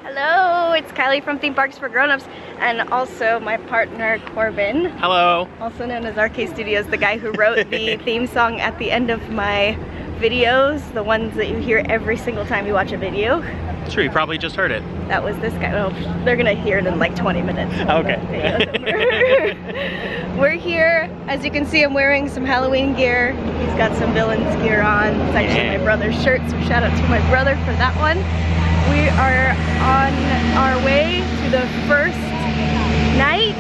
Hello, it's Kylie from Theme Parks for Grown-Ups, and also my partner Corbin. Hello. Also known as RK Studios, the guy who wrote the theme song at the end of my videos, the ones that you hear every single time you watch a video. Sure, you probably just heard it. That was this guy. Oh, they're gonna hear it in like 20 minutes. Okay. We're here. As you can see, I'm wearing some Halloween gear. He's got some villains gear on. It's actually my brother's shirt, so shout out to my brother for that one. We are on our way to the first night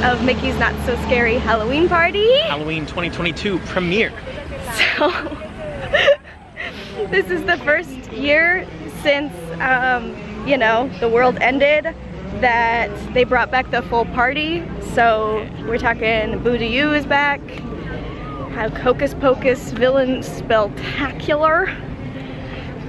of Mickey's Not So Scary Halloween Party. Halloween 2022 premiere. So, this is the first year since, you know, the world ended that they brought back the full party. So, we're talking Boo to You is back, have Hocus Pocus Villain Spectacular,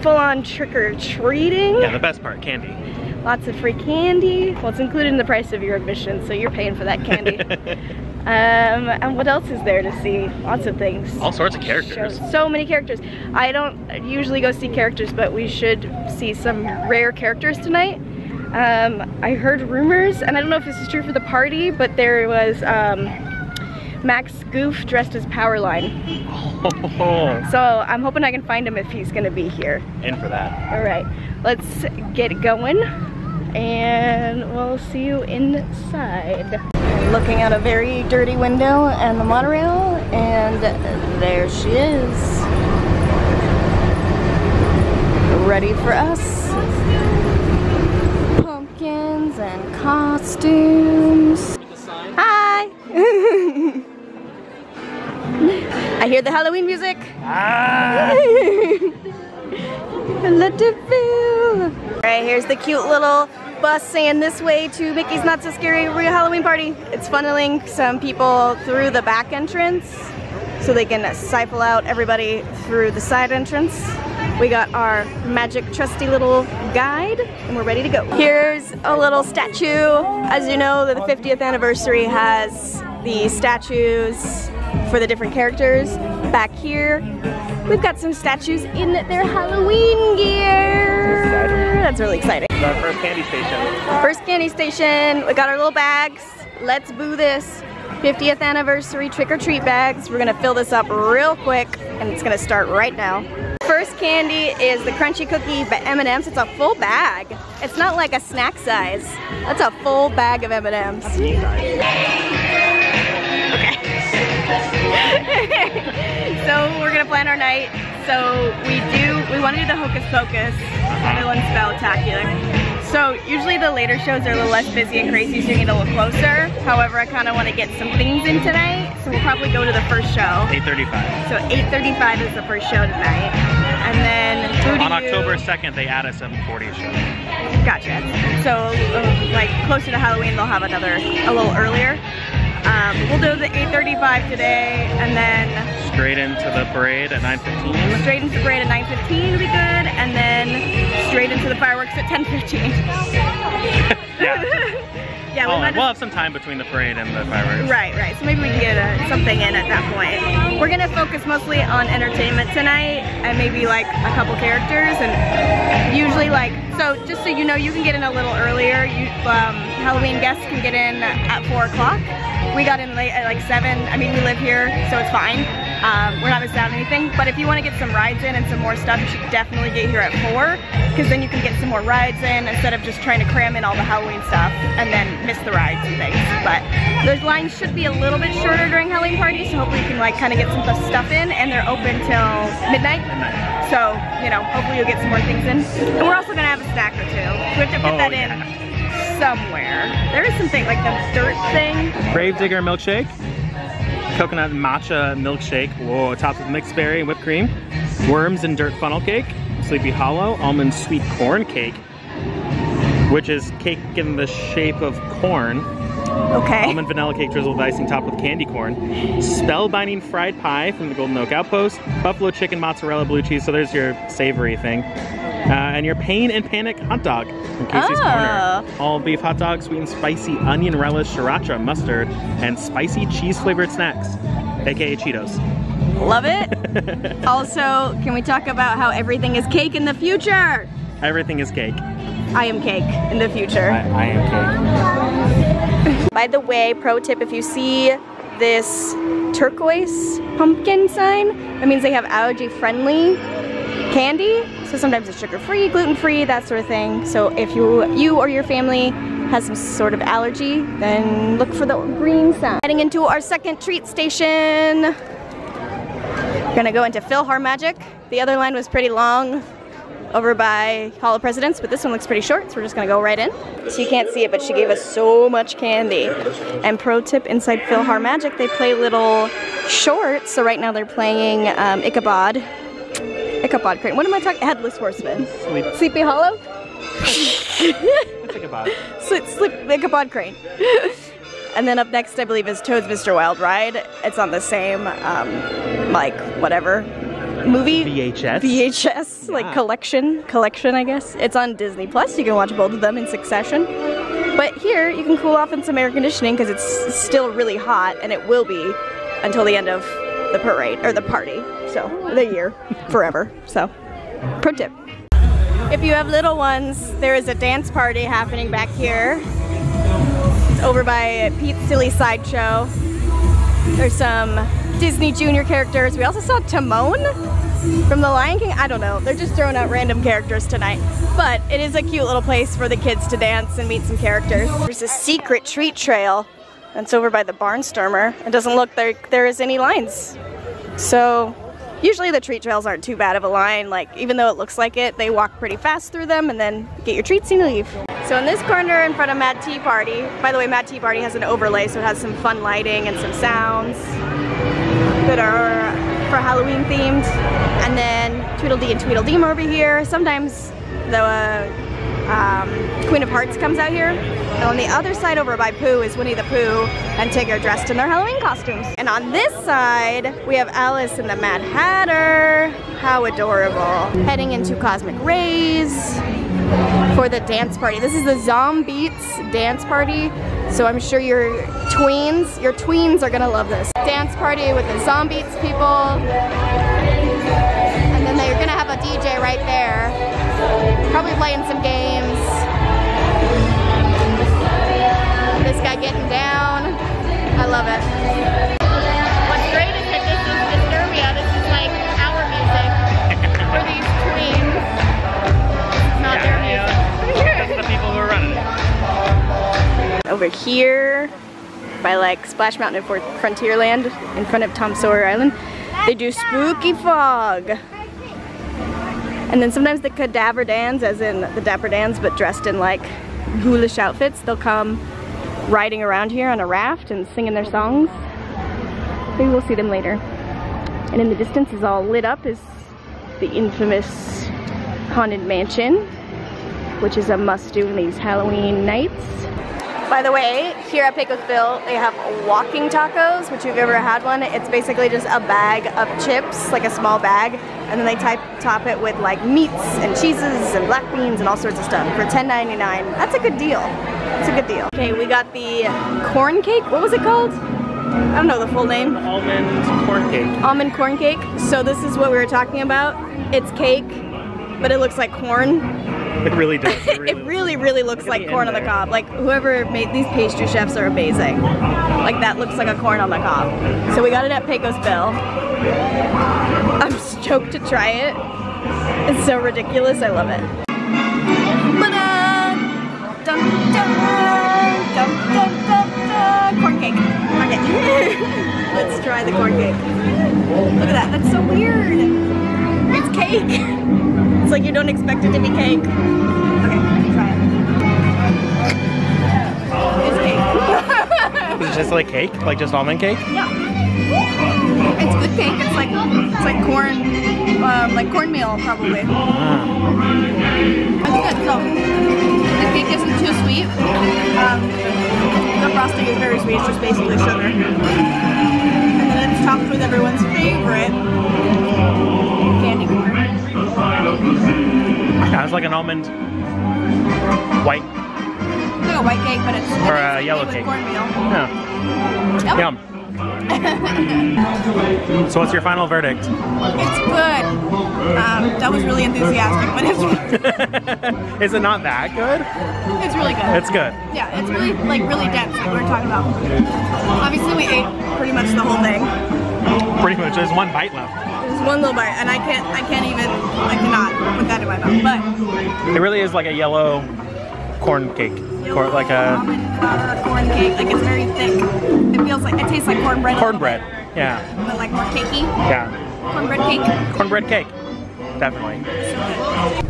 full-on trick-or-treating. Yeah, the best part, candy. Lots of free candy. Well, it's included in the price of your admission, so you're paying for that candy. And what else is there to see? Lots of things. All sorts of characters. Shows. So many characters. I don't usually go see characters, but we should see some rare characters tonight. I heard rumors, and I don't know if this is true for the party, but there was Max Goof dressed as Powerline. Oh. So I'm hoping I can find him if he's gonna be here. In for that. All right, let's get going and we'll see you inside. Looking out a very dirty window and the monorail, and there she is. Ready for us. Pumpkins and costumes. Hi! I hear the Halloween music. Ah. Let it feel. All right, here's the cute little bus saying this way to Mickey's Not So Scary Real Halloween Party. It's funneling some people through the back entrance so they can siphon out everybody through the side entrance. We got our magic trusty little guide and we're ready to go. Here's a little statue. As you know, the 50th anniversary has the statues for the different characters. Back here, we've got some statues in their Halloween gear. That's really exciting. Our first candy station. First candy station. We got our little bags. Let's boo this. 50th anniversary trick-or-treat bags. We're gonna fill this up real quick and it's gonna start right now. First candy is the crunchy cookie M&Ms. It's a full bag. It's not like a snack size. That's a full bag of M&Ms. Okay. So we're gonna plan our night. So we want to do the Hocus Pocus Villain Spectacular. So usually the later shows are a little less busy and crazy, so you get a little closer. However, I kind of want to get some things in tonight, so we'll probably go to the first show. 8:35. So 8:35 is the first show tonight. And then on October 2nd, they add a 7:40 show. Gotcha. So like closer to Halloween, they'll have another a little earlier. We'll do the 8:35 today, and then straight into the parade at 9:15. Straight into the parade at 9:15 will be good, and then straight into the fireworks at 10:15. Yeah. Yeah, we'll have some time between the parade and the fireworks. Right. So maybe we can get something in at that point. We're gonna focus mostly on entertainment tonight, and maybe like a couple characters, and usually like, so just so you know, you can get in a little earlier. Halloween guests can get in at 4 o'clock. We got in late at like 7. I mean, we live here, so it's fine. We're not missing out on anything. But if you want to get some rides in and some more stuff, you should definitely get here at 4, because then you can get some more rides in instead of just trying to cram in all the Halloween stuff and then miss the rides and things. But those lines should be a little bit shorter during Halloween party, so hopefully you can like kind of get some stuff in, and they're open till midnight. So, you know, hopefully you'll get some more things in. And we're also gonna have a snack or two. So we have to fit that in somewhere. There is something like the dirt thing. Gravedigger milkshake, coconut matcha milkshake, whoa, topped with mixed berry and whipped cream, worms and dirt funnel cake, Sleepy Hollow almond sweet corn cake, which is cake in the shape of corn. Okay. Almond vanilla cake drizzled with icing topped with candy corn. Spellbinding fried pie from the Golden Oak Outpost. Buffalo chicken mozzarella blue cheese, so there's your savory thing. And your Pain and Panic hot dog from Casey's Corner. All beef hot dog, sweet and spicy onion relish, sriracha, mustard, and spicy cheese flavored snacks, aka Cheetos. Love it. Also, can we talk about how everything is cake in the future? Everything is cake. I am cake in the future. I am cake. By the way, pro tip, if you see this turquoise pumpkin sign, that means they have allergy-friendly candy. So sometimes it's sugar-free, gluten-free, that sort of thing. So if you or your family has some sort of allergy, then look for the green sign. Heading into our second treat station. We're gonna go into PhilharMagic. The other line was pretty long over by Hall of Presidents, but this one looks pretty short, so we're just gonna go right in. So you can't see it, but she gave us so much candy. And pro tip, inside PhilharMagic, they play little shorts. So right now they're playing Ichabod Crane. What am I talking? Headless Horseman. Sleepy Hollow? Ichabod. Ichabod Crane. And then up next, I believe, is Toad's Mr. Wild Ride. It's on the same, like, whatever, movie? VHS, yeah. Like, collection, I guess. It's on Disney Plus. You can watch both of them in succession. But here, you can cool off in some air conditioning because it's still really hot, and it will be until the end of the parade, or the party. So, the year, forever. So, pro tip. If you have little ones, there is a dance party happening back here. It's over by Pete's Silly Sideshow. There's some Disney Junior characters. We also saw Timon from The Lion King. I don't know. They're just throwing out random characters tonight. But it is a cute little place for the kids to dance and meet some characters. There's a secret treat trail that's over by the Barnstormer. It doesn't look like there is any lines. So usually the treat trails aren't too bad of a line. Like, even though it looks like it, they walk pretty fast through them and then get your treats and leave. So in this corner in front of Mad Tea Party, by the way, Mad Tea Party has an overlay, so it has some fun lighting and some sounds that are for Halloween themed. And then Tweedledee and Tweedledee are over here. Sometimes the Queen of Hearts comes out here. And on the other side over by Pooh is Winnie the Pooh and Tigger dressed in their Halloween costumes. And on this side, we have Alice and the Mad Hatter. How adorable. Heading into Cosmic Rays for the dance party. This is the Zombeats dance party. So I'm sure your tweens are gonna love this. Dance party with the Zombeats people. And then they're gonna have a DJ right there. Probably playing some games. This guy getting down. I love it. What's great is that this is Disturbia. This is like our music for these tweens. Not their music. That's the people who are running it. Over here, by like Splash Mountain and Frontierland, in front of Tom Sawyer Island, they do Spooky Fog. And then sometimes the Cadaver Dans, as in the Dapper Dans, but dressed in like ghoulish outfits, they'll come riding around here on a raft and singing their songs. Maybe we'll see them later. And in the distance is all lit up is the infamous Haunted Mansion, which is a must-do in these Halloween nights. By the way, here at Pecosville, they have walking tacos, which if you've ever had one, it's basically just a bag of chips, like a small bag, and then they top it with like meats and cheeses and black beans and all sorts of stuff for $10.99. That's a good deal. It's a good deal. Okay, we got the corn cake. What was it called? I don't know the full name. Almond corn cake. Almond corn cake. So this is what we were talking about. It's cake, but it looks like corn. It really does. It really looks like corn on the cob. Like, whoever made these pastry chefs are amazing. Like, that looks like a corn on the cob. So we got it at Pecosville. I'm stoked to try it. It's so ridiculous. I love it. Dun, dun, dun, dun, dun, dun. Corn cake. Corn cake. Let's try the corn cake. Look at that. That's so weird. It's cake. It's like you don't expect it to be cake. Okay, let me try it. It's cake. Is it just like cake? Like just almond cake? Yeah. It's good cake. It's like corn, like cornmeal probably. That's good. So the cake isn't too sweet. The frosting is very sweet. It's just basically sugar. And then it's topped with everyone's favorite candy corn. Yeah, it's like an almond white. It's like a white cake, but it's or a yellow cake. Cornmeal. Yeah. Yum. So what's your final verdict? It's good. That was really enthusiastic, but it's Is it not that good? it's really good. It's good. Yeah, it's really really dense, like we were talking about. Obviously, we ate pretty much the whole thing. Pretty much. There's one bite left. There's one little bite, and I cannot put that in my mouth. But it really is like a yellow corn cake. Like a corn cake. Like it's very thick. It feels like it tastes like cornbread. Cornbread. Yeah. But like more cakey. Yeah. Cornbread cake. Cornbread cake. Definitely.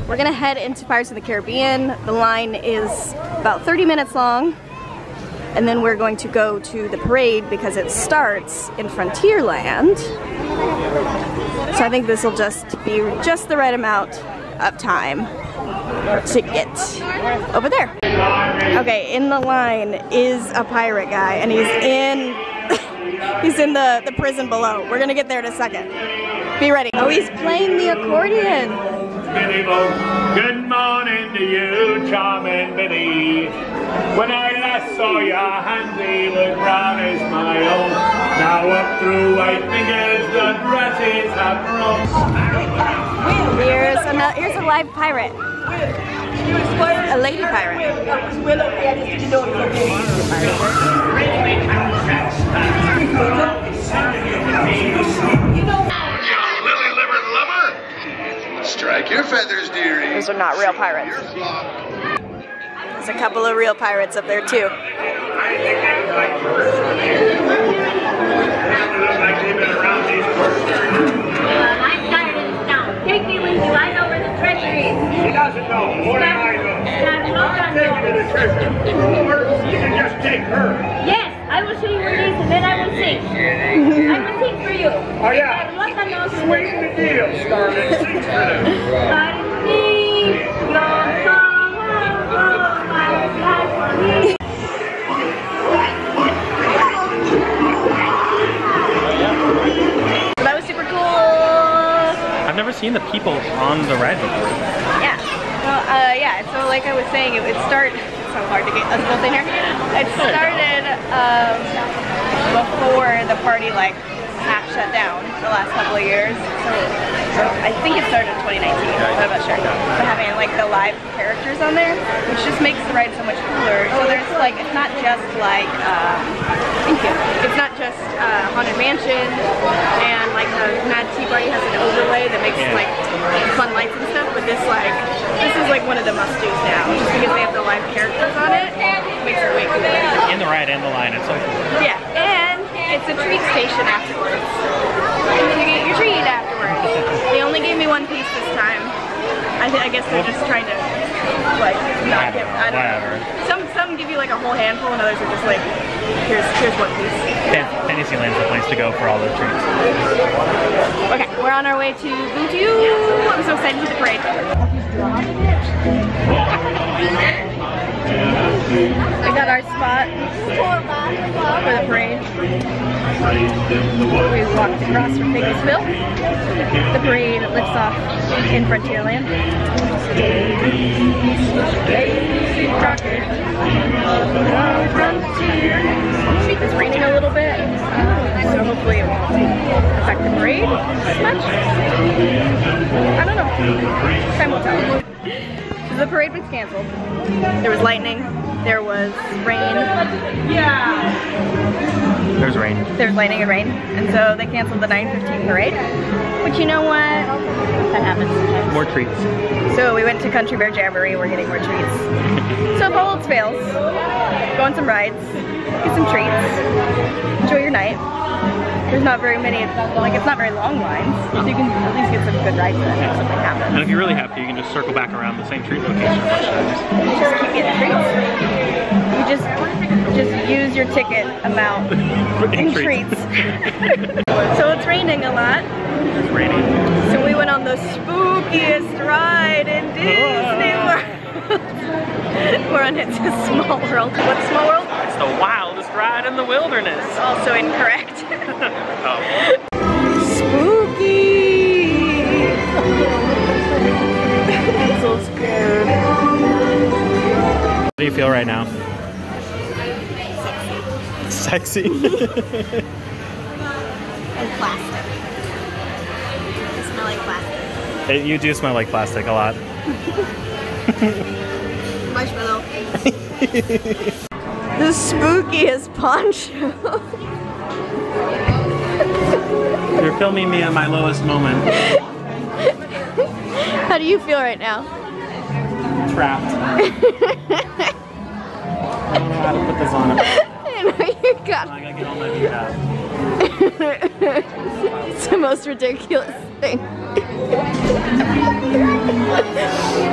We're gonna head into Pirates of the Caribbean. The line is about 30 minutes long. And then we're going to go to the parade because it starts in Frontierland. So I think this will just be just the right amount of time to get over there. Okay, in the line is a pirate guy, and he's in the prison below. We're gonna get there in a second. Be ready. Oh, he's playing the accordion. Good morning to you, charming Biddy. When I last saw your handsy was brown as my own. Now up through white fingers the dresses have grown. Here's a live pirate. A lady pirate. Lily-livered lover. Strike your feathers, dearie. Those are not real pirates. There's a couple of real pirates up there too. I'm tired of this town. Take me with you. I know where the treasure is. She doesn't know. More than I know. I'll take you to the treasure. Or you can just take her. Yes, I will show you where it is, and then I will sing. I will sing for you. Oh yeah. Sweeten the deal, Scarlet. Sing for them. That was super cool. I've never seen the people on the ride before. Yeah. Well, yeah. So like I was saying, it started. It's so hard to get us both in here. It started before the party like half shut down the last couple of years. So I think it started in 2019. I'm not sure. But having like the live characters on there, which just makes the ride so much cooler. So there's like, it's not just like, thank you. It's not just Haunted Mansion and like the Mad Tea Party has an overlay that makes like fun lights and stuff. But this is like one of the must-dos now, just because they have the live characters on it. It makes it way cooler. In the ride and the line, it's so cool. Yeah, and it's a treat station afterwards. You get your treat afterwards. They only gave me one piece this time. I guess they're just trying to like not give. I don't know. Some give you like a whole handful, and others are just like, here's one piece. Yeah, Fantasyland's the place to go for all those treats. Okay, we're on our way to Bootu. I'm so excited to see the parade. We got our spot for the parade. We walked across from Piggiesville. The parade lifts off in Frontierland. It's raining a little bit, so hopefully it won't affect the parade as much. I don't know. Time will tell. The parade was canceled. There was lightning. There was rain. Yeah. There's rain. There's lightning and rain, and so they canceled the 9:15 parade. But you know what? That happens sometimes. More treats. So we went to Country Bear Jamboree. We're getting more treats. So if all else fails, go on some rides, get some treats, enjoy your night. There's not very many, like it's not very long lines, so you can at least get some good rides then if something happens. And if you really have to, you can just circle back around the same treat location a bunch of times. Just keep getting treats. You just use your ticket amount in treats. So it's raining a lot. It's raining. So we went on the spookiest ride in Disney World. We're on It's a Small World. What's Small World? It's the wildest ride in the wilderness. It's also incorrect. Oh. Spooky! I'm so scared. How do you feel right now? Sexy. And plastic. I smell like plastic. You do smell like plastic a lot. Marshmallow. The spookiest poncho. You're filming me at my lowest moment. How do you feel right now? Trapped. I don't know how to put this on. I know you got I gotta get all my feet out. It's the most ridiculous thing.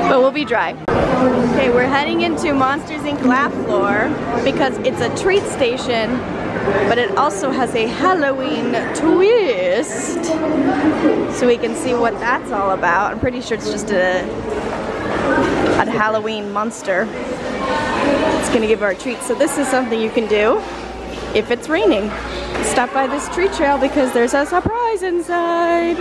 But we'll be dry. Okay, we're heading into Monsters Inc. Laugh Floor because it's a treat station, but it also has a Halloween twist. So we can see what that's all about. I'm pretty sure it's just a Halloween monster. It's gonna give our treat. So this is something you can do if it's raining. Stop by this tree trail because there's a surprise inside.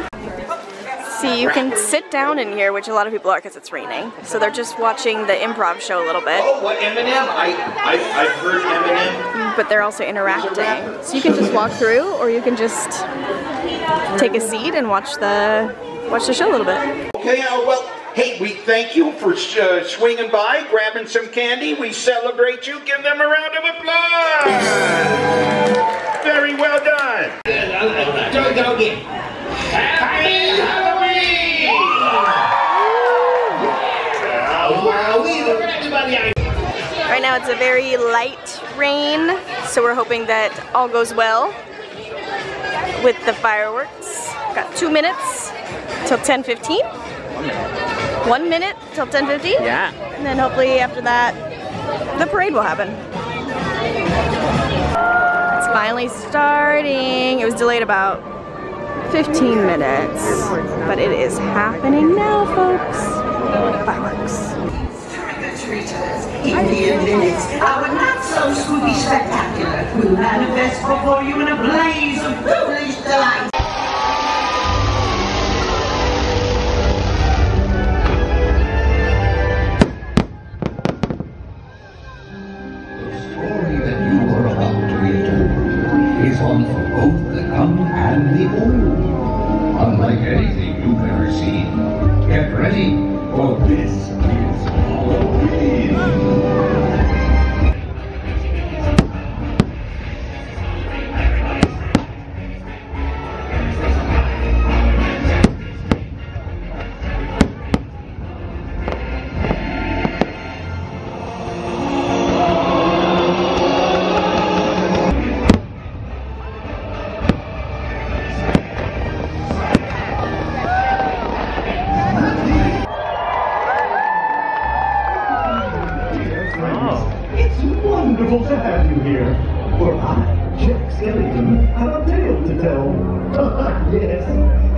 See, you can sit down in here, which a lot of people are because it's raining. So they're just watching the improv show a little bit. Oh, what Eminem? I've heard Eminem. But they're also interacting. So you can just walk through, or you can just take a seat and watch the show a little bit. Okay, well, hey, we thank you for swinging by, grabbing some candy. We celebrate you. Give them a round of applause. Very well done. Go again. Happy Halloween! Right now it's a very light rain, so we're hoping that all goes well with the fireworks. Got 2 minutes till 10:15. 1 minute till 10:50. Yeah. And then hopefully after that, the parade will happen. It's finally starting. It was delayed about 15 minutes, but it is happening now, folks. Fireworks. In mere minutes, our not-so-spooky spectacular will manifest before you in a blaze of foolish delight. The story that you are about to be told is one for both the young and the old. Unlike anything you've ever seen, get ready for this is Halloween. Wonderful to have you here, for I, Jack Skellington, have a tale to tell. Yes,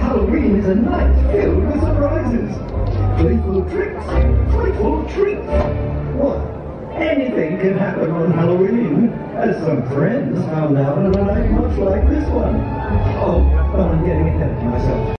Halloween is a night filled with surprises. Playful tricks, frightful treats. What? Anything can happen on Halloween, as some friends found out on a night much like this one. Oh, but I'm getting ahead of myself.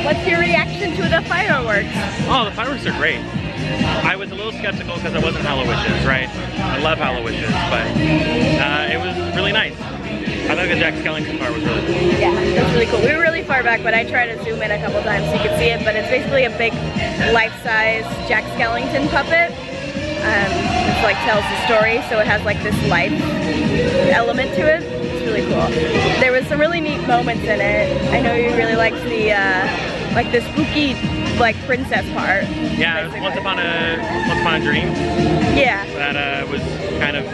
What's your reaction to the fireworks? Oh, the fireworks are great. I was a little skeptical because it wasn't Hallowishes, right? I love Hallowishes, but it was really nice. I thought the Jack Skellington part was really cool. Yeah, it's really cool. We were really far back, but I tried to zoom in a couple times so you could see it, but it's basically a big life-size Jack Skellington puppet. It's like tells the story, so it has like this life element to it. It's really cool. There was some really neat moments in it. I know you really liked the like the spooky, like princess part. Yeah, it was Once Upon a Dream. Yeah. That was kind of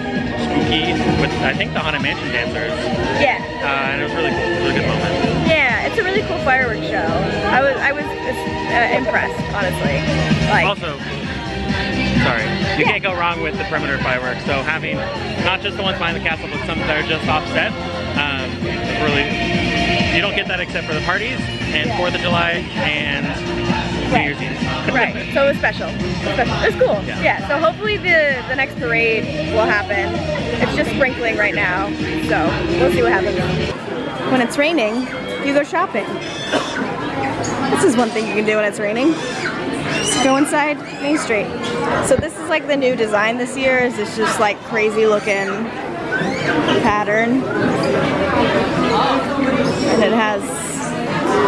spooky with, I think, the Haunted Mansion dancers. Yeah. And it was really cool. It was a good moment. Yeah, it's a really cool fireworks show. I was impressed, honestly. Like, also, sorry, you can't go wrong with the perimeter fireworks. So having not just the ones behind the castle, but some that are just offset, really, you don't get that except for the parties and 4th of July and New Year's Eve. Right, so it was special. It was cool. Yeah, so hopefully the next parade will happen. It's just sprinkling right now, so we'll see what happens. When it's raining, you go shopping. This is one thing you can do when it's raining. Just go inside Main Street. So this is like the new design this year. Is this just like crazy looking pattern, and it has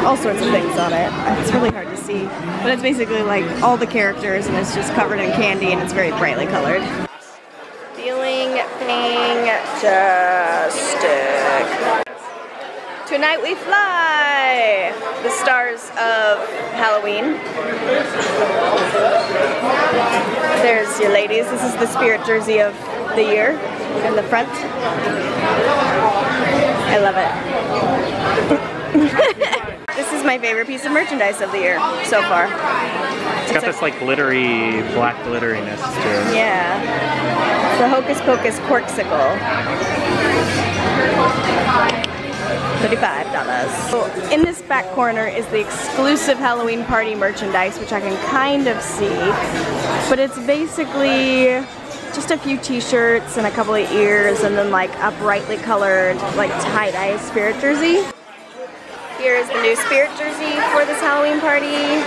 all sorts of things on it. It's really hard to see, but it's basically like all the characters, and it's just covered in candy, and it's very brightly colored. Feeling fantastic. Tonight we fly! The stars of Halloween. There's your ladies. This is the spirit jersey of the year in the front. I love it. This is my favorite piece of merchandise of the year so far. It's got this like glittery, black glitteriness to it. Yeah. It's the Hocus Pocus Corksicle. $35. So in this back corner is the exclusive Halloween party merchandise, which I can kind of see, but it's basically just a few t-shirts and a couple of ears, and then like a brightly colored like tie-dye spirit jersey. Here is the new spirit jersey for this Halloween party. You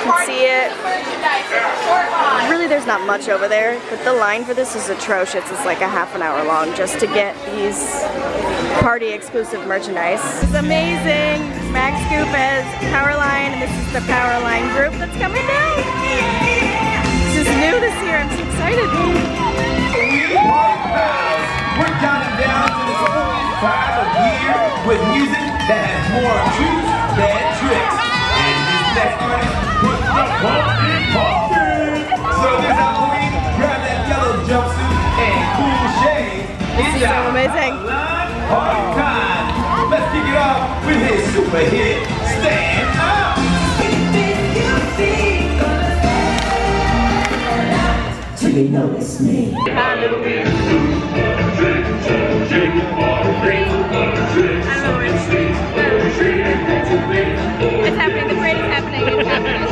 can see it. Really, there's not much over there, but the line for this is atrocious. It's like a half an hour long just to get these party exclusive merchandise. It's amazing. Max Scoop has Powerline, and this is the Powerline group that's coming down. This is new this year. I'm so excited. We're counting down to the coolest time of year with music that has more truth than tricks. And this next artist puts the pumpkin poppin'. So this Halloween, grab that yellow jumpsuit and cool shade. This is so amazing. Hard time. Let's kick it off with his super hit, Stand Up. Till they notice me. It's happening, the parade is happening, it's happening. I'm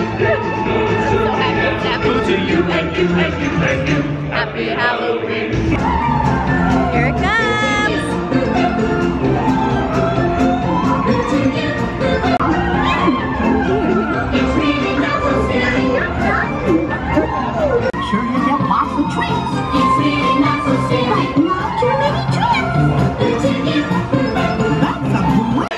so happy it's happening. To you and you and you and you. Happy Halloween. Here it comes. Sure you get lots of treats. It's really not so scary. Not too many treats. That's a great.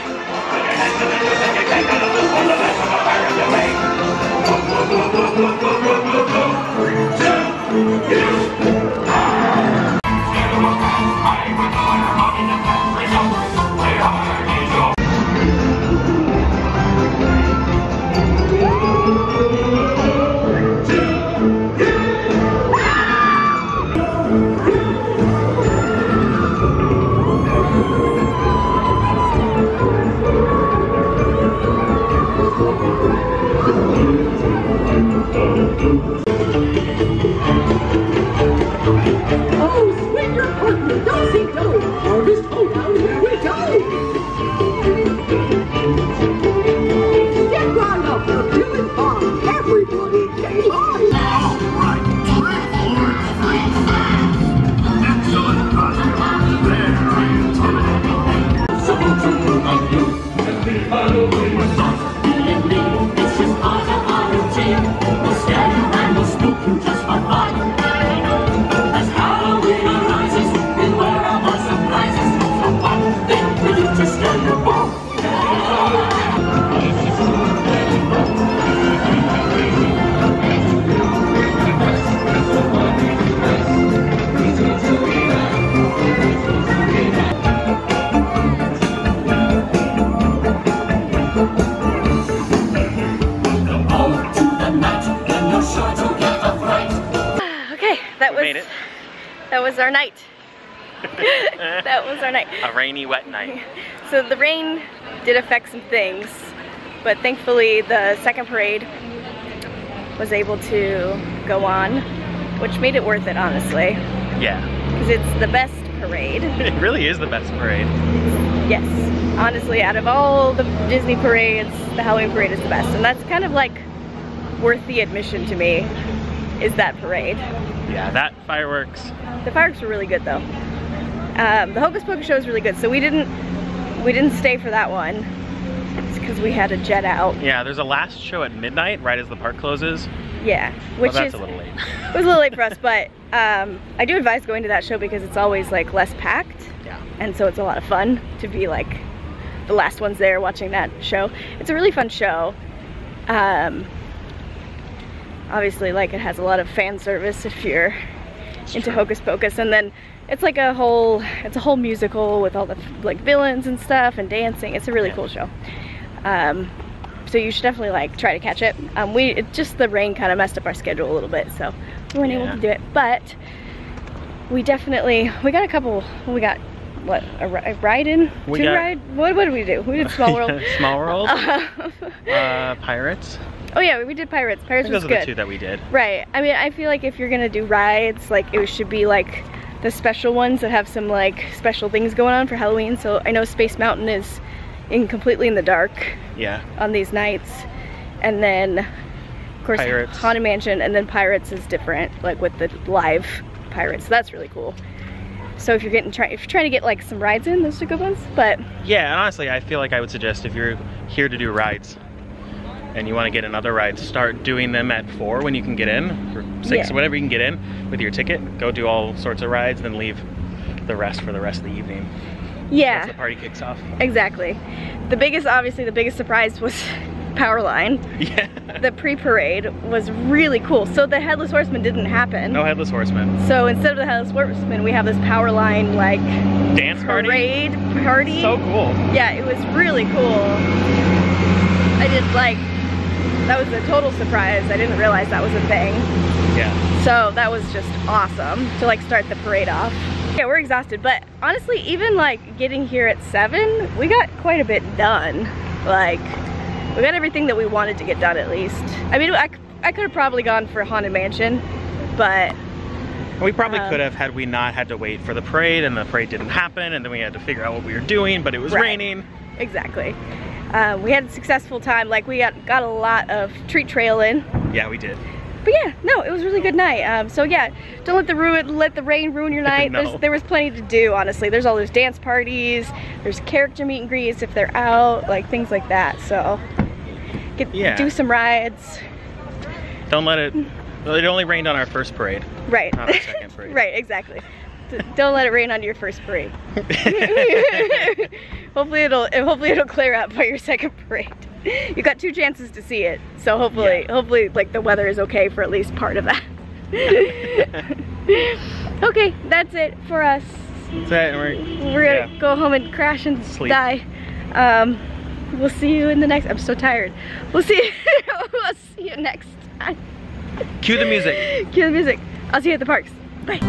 That was our night. That was our night. A rainy, wet night. So the rain did affect some things, but thankfully the second parade was able to go on, which made it worth it, honestly. Yeah. Because it's the best parade. It really is the best parade. Yes. Honestly, out of all the Disney parades, the Halloween parade is the best. And that's kind of like worth the admission to me, is that parade. Yeah, that fireworks. The fireworks were really good though. The Hocus Pocus show was really good, so we didn't stay for that one. It's because we had to jet out. Yeah, there's a last show at midnight, right as the park closes. Yeah, which that's is a little late. It was a little late for us, but I do advise going to that show because it's always like less packed. Yeah. And so it's a lot of fun to be like the last ones there watching that show. It's a really fun show. Obviously, like, it has a lot of fan service if you're into Hocus Pocus, and then it's like a whole musical with all the like villains and stuff and dancing. It's a really cool show. So you should definitely like try to catch it. Just the rain kind of messed up our schedule a little bit, so we weren't able to do it. But we got a couple. We got what, a ride in? What did we do? We did Small World. Small World. Pirates. Oh yeah, we did Pirates. Pirates was good. Those are the two that we did. Right. I mean, I feel like if you're gonna do rides, like it should be like the special ones that have some like special things going on for Halloween. So I know Space Mountain is completely in the dark. Yeah. On these nights, and then of course Pirates. Haunted Mansion, and then Pirates is different, like with the live pirates. So that's really cool. So if you're trying to get like some rides in, those are good ones. But yeah, and honestly, I feel like I would suggest if you're here to do rides and you want to get another ride, start doing them at 4 when you can get in, or 6, or whatever you can get in with your ticket. Go do all sorts of rides, then leave the rest for the rest of the evening. Yeah. Once the party kicks off. Exactly. Obviously the biggest surprise was Powerline. Yeah. The pre-parade was really cool. So the Headless Horseman didn't happen. No Headless Horseman. So instead of the Headless Horseman, we have this Powerline like dance parade party. So cool. Yeah, it was really cool. That was a total surprise. I didn't realize that was a thing. Yeah. So that was just awesome to like start the parade off. Yeah, we're exhausted, but honestly, even like getting here at 7, we got quite a bit done. Like, we got everything that we wanted to get done at least. I mean, I could have probably gone for Haunted Mansion, but we probably could have had we not had to wait for the parade, and the parade didn't happen, and then we had to figure out what we were doing, but it was raining. Exactly. We had a successful time. Like, we got a lot of treat trail in. Yeah, we did. But yeah, no, it was a really good night. So yeah, don't let the rain ruin your night. No. There was plenty to do, honestly. There's all those dance parties, there's character meet and greets if they're out, like things like that. So do some rides. Don't let it. Well, it only rained on our first parade. Right. Not our second parade. Right, exactly. Don't let it rain on your first parade. Hopefully it'll clear up by your second parade. You got 2 chances to see it, so hopefully like the weather is okay for at least part of that. Okay, that's it for us. That's it. We're gonna go home and crash and die. We'll see you in the next. I'm so tired. We'll see you next time. Cue the music. Cue the music. I'll see you at the parks. Bye.